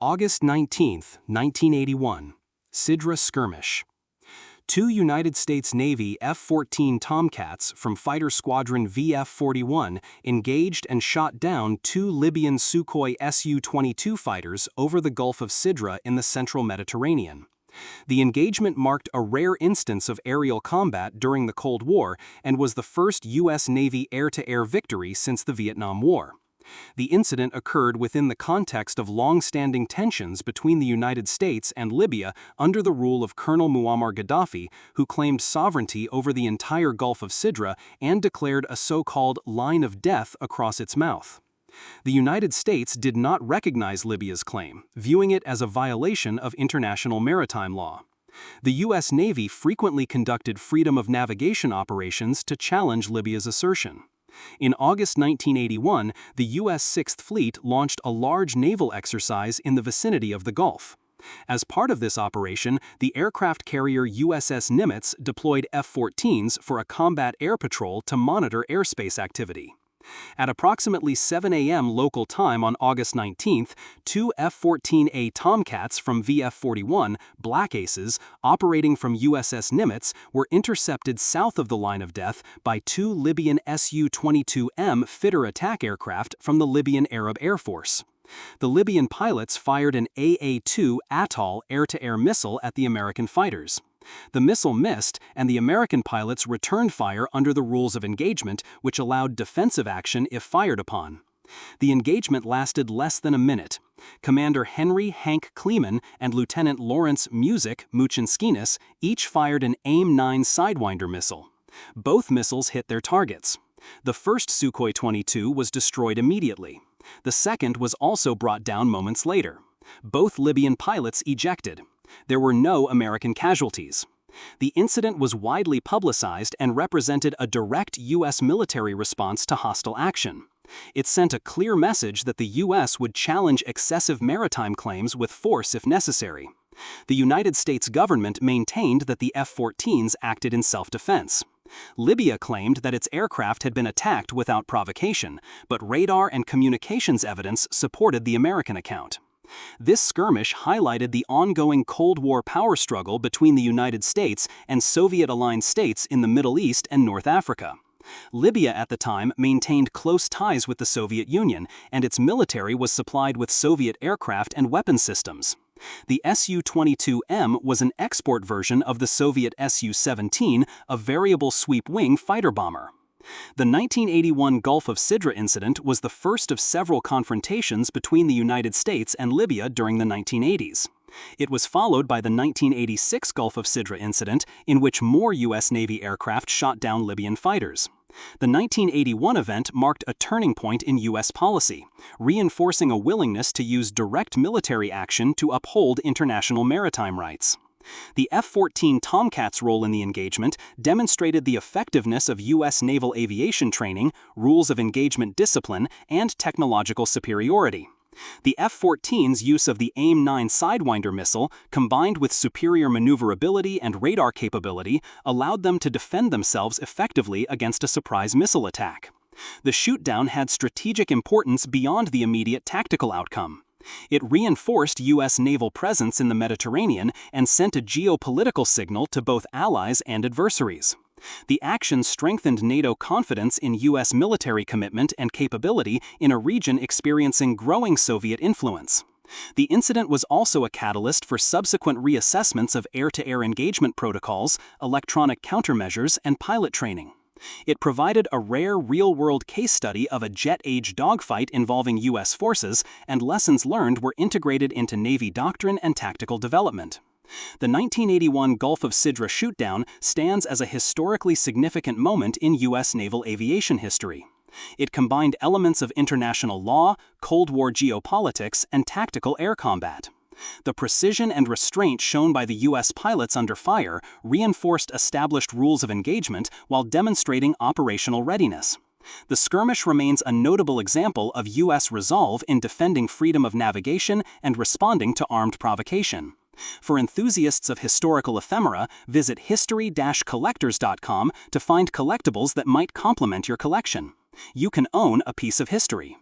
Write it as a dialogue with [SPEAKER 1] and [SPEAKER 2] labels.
[SPEAKER 1] August 19, 1981. Sidra Skirmish. Two United States Navy F-14 Tomcats from Fighter Squadron VF-41 engaged and shot down two Libyan Sukhoi Su-22 fighters over the Gulf of Sidra in the central Mediterranean. The engagement marked a rare instance of aerial combat during the Cold War and was the first U.S. Navy air-to-air victory since the Vietnam War. The incident occurred within the context of long-standing tensions between the United States and Libya under the rule of Colonel Muammar Gaddafi, who claimed sovereignty over the entire Gulf of Sidra and declared a so-called line of death across its mouth. The United States did not recognize Libya's claim, viewing it as a violation of international maritime law. The U.S. Navy frequently conducted freedom of navigation operations to challenge Libya's assertion. In August 1981, the U.S. Sixth Fleet launched a large naval exercise in the vicinity of the Gulf. As part of this operation, the aircraft carrier USS Nimitz deployed F-14s for a combat air patrol to monitor airspace activity. At approximately 7 a.m. local time on August 19th, two F-14A Tomcats from VF-41, Black Aces, operating from USS Nimitz, were intercepted south of the line of death by two Libyan Su-22M fighter attack aircraft from the Libyan Arab Air Force. The Libyan pilots fired an AA-2 Atoll air-to-air missile at the American fighters. The missile missed, and the American pilots returned fire under the rules of engagement, which allowed defensive action if fired upon. The engagement lasted less than a minute. Commander Henry Hank Kleeman and Lieutenant Lawrence Music Muchinskinis each fired an AIM-9 Sidewinder missile. Both missiles hit their targets. The first Sukhoi 22 was destroyed immediately. The second was also brought down moments later. Both Libyan pilots ejected. There were no American casualties. The incident was widely publicized and represented a direct U.S. military response to hostile action. It sent a clear message that the U.S. would challenge excessive maritime claims with force if necessary. The United States government maintained that the F-14s acted in self-defense. Libya claimed that its aircraft had been attacked without provocation, but radar and communications evidence supported the American account. This skirmish highlighted the ongoing Cold War power struggle between the United States and Soviet-aligned states in the Middle East and North Africa. Libya at the time maintained close ties with the Soviet Union, and its military was supplied with Soviet aircraft and weapon systems. The Su-22M was an export version of the Soviet Su-17, a variable sweep-wing fighter bomber. The 1981 Gulf of Sidra incident was the first of several confrontations between the United States and Libya during the 1980s. It was followed by the 1986 Gulf of Sidra incident, in which more U.S. Navy aircraft shot down Libyan fighters. The 1981 event marked a turning point in U.S. policy, reinforcing a willingness to use direct military action to uphold international maritime rights. The F-14 Tomcats' role in the engagement demonstrated the effectiveness of U.S. naval aviation training, rules of engagement discipline, and technological superiority. The F-14's use of the AIM-9 Sidewinder missile, combined with superior maneuverability and radar capability, allowed them to defend themselves effectively against a surprise missile attack. The shootdown had strategic importance beyond the immediate tactical outcome. It reinforced U.S. naval presence in the Mediterranean and sent a geopolitical signal to both allies and adversaries. The action strengthened NATO confidence in U.S. military commitment and capability in a region experiencing growing Soviet influence. The incident was also a catalyst for subsequent reassessments of air-to-air engagement protocols, electronic countermeasures, and pilot training. It provided a rare real-world case study of a jet-age dogfight involving U.S. forces, and lessons learned were integrated into Navy doctrine and tactical development. The 1981 Gulf of Sidra shootdown stands as a historically significant moment in U.S. naval aviation history. It combined elements of international law, Cold War geopolitics, and tactical air combat. The precision and restraint shown by the U.S. pilots under fire reinforced established rules of engagement while demonstrating operational readiness. The skirmish remains a notable example of U.S. resolve in defending freedom of navigation and responding to armed provocation. For enthusiasts of historical ephemera, visit history-collectors.com to find collectibles that might complement your collection. You can own a piece of history.